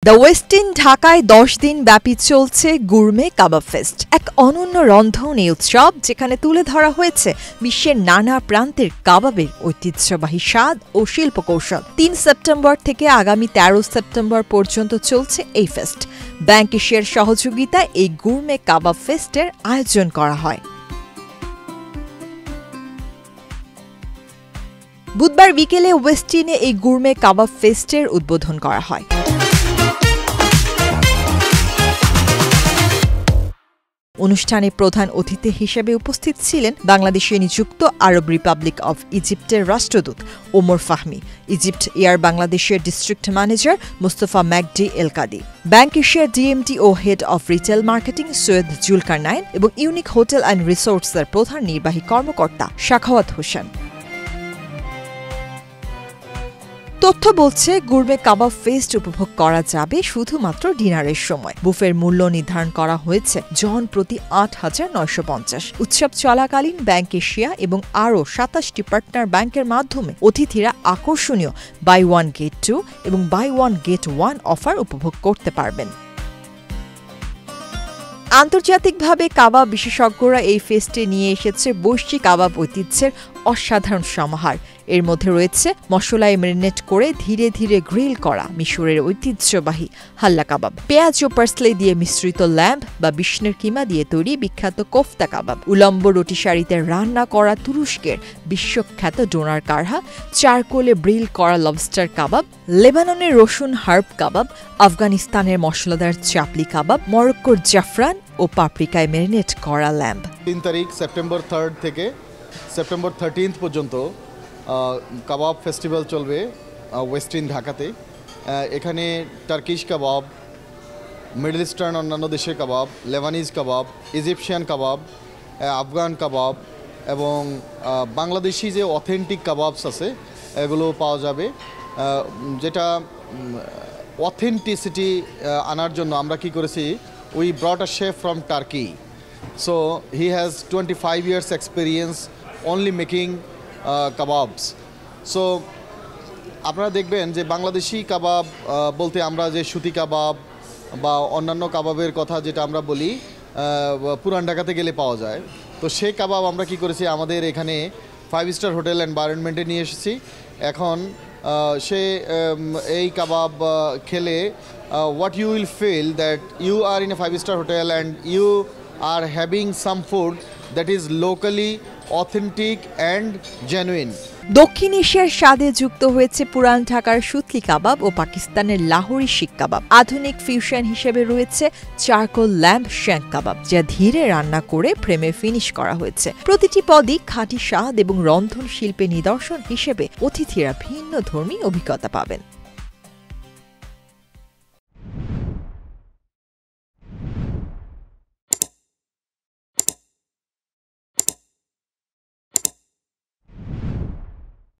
The West in ঢাকায় 10 দিন ব্যাপী চলছে গুরমে কাবাব ফেস্ট, এক অনন্য রন্ধন উৎসব যেখানে তুলে ধরা হয়েছে বিশ্বের নানা প্রান্তের কাবাবের ঐতিহ্যবাহী স্বাদ ও শিল্পকৌশল। 3 সেপ্টেম্বর থেকে আগামী 13 সেপ্টেম্বর পর্যন্ত চলছে এই ফেস্ট। ব্যাংক এশিয়ার সহযোগিতায় এই গুরমে কাবাব ফেস্টের আয়োজন করা হয়। বুধবার বিকেলে ওয়েস্টিনে এই গুরমে কাবাব ফেস্টের উদ্বোধন করা হয়। অনুষ্ঠানে প্রধান অতিথি হিসেবে উপস্থিত ছিলেন বাংলাদেশে নিযুক্ত আরব রিপাবলিক অব ইজিপ্টের রাষ্ট্রদূত ওমর ফাহমি, ইজিপ্ট এয়ার বাংলাদেশের district manager Mostafa Makdi Elkady, Bank এশিয়ার ডিএমডি ও head of retail marketing Syed Zulkarnain এবং ইউনিক হোটেল অ্যান্ড রিসোর্টসের প্রধান নির্বাহী কর্মকর্তা সাখাওয়াত হোসেন। তথ্য বলছে গুরমে কাবাব ফেস্ট উপভোগ করা যাবে শুধুমাত্র ডিনারের সময়। বুফের মূল্য নির্ধারণ করা হয়েছে জন প্রতি ৮,৯৫০। উৎসব চলাকালীন ব্যাংক এশিয়া এবং আরও ২৭টি পার্টনার ব্যাংকের মাধ্যমে অতিথিরা আকর্ষণীয় বাই ওয়ান গেট 2 এবং বাই ওয়ান গেট 1 অফার উপভোগ করতে পারবেন। আন্তর্জাতিকভাবে কাবাব বিশেষজ্ঞরা এই ফেস্টে নিয়ে এসেছে বৈশ্বিক কাবাব ঐতিহ্যের অসাধারণ সমাহার। এর মধ্যে রয়েছে মশলায় ম্যারিনেট করে ধীরে ধীরে গ্রিল করা মিশরের ঐতিহ্যবাহী হাল্লা কাবাব, পেঁয়াজ ও পার্সলে দিয়ে মিশ্রিত ল্যাম্ব বা বিষ্ণের কিমা দিয়ে তৈরি বিখ্যাত কোফতা কাবাব, উলম্ব রুটি শাড়িতে রান্না করা তুরস্কের বিশ্বখ্যাত ডোনার কারহা, চারকোলে ব্রিল করা লবস্টার কাবাব, লেবাননের রসুন হার্ব কাবাব, আফগানিস্তানের মশলাদার চাপলি কাবাব, মরক্কোর জাফরান ও পাপরিকায় ম্যারিনেট করা ল্যাম্ব। 3 তারিখ সেপ্টেম্বর 3 থেকে সেপ্টেম্বর 13 পর্যন্ত কাবাব ফেস্টিভ্যাল চলবে ওয়েস্ট ইন ঢাকাতে। এখানে টার্কিশ কাবাব, মিডল ইস্টার্ন অন্যান্য দেশের কাবাব, লেবানিজ কাবাব, ইজিপশিয়ান কাবাব, আফগান কাবাব এবং বাংলাদেশি যে অথেন্টিক কাবাবস আছে এগুলো পাওয়া যাবে। যেটা অথেন্টিসিটি আনার জন্য আমরা কি করেছি, we ব্রট a chef from turkey. So he has 25 years experience only making kebabs. So আপনারা দেখবেন যে বাংলাদেশি কাবাব বলতে আমরা যে সুতি কাবাব বা অন্যান্য কাবাবের কথা যেটা আমরা বলি পুরান ঢাকাতে গেলে পাওয়া যায়, তো সেই কাবাব আমরা কি করেছি আমাদের এখানে 5 স্টার হোটেল এনভায়রনমেন্টে নিয়ে এসেছি। এখন সে এই কাবাব খেলে what you will feel that you are in a 5 star hotel and you are having some food that is locally authentic and genuine. দক্ষিণ এশিয়ার স্বাদে যুক্ত হয়েছে পুরান ঢাকার সুতলি কাবাব ও পাকিস্তানের লাহোরি শিক কাবাব। আধুনিক ফিউশন হিসেবে রয়েছে চারকোল ল্যাম্ব শ্যাঙ্ক কাবাব, যা ধীরে রান্না করে ফ্রেমে ফিনিশ করা হয়েছে। প্রতিটি পদই খাঁটি স্বাদ এবং রন্ধন শিল্পের নিদর্শন হিসেবে অতিথিরা ভিন্ন ধর্মী অভিজ্ঞতা পাবেন।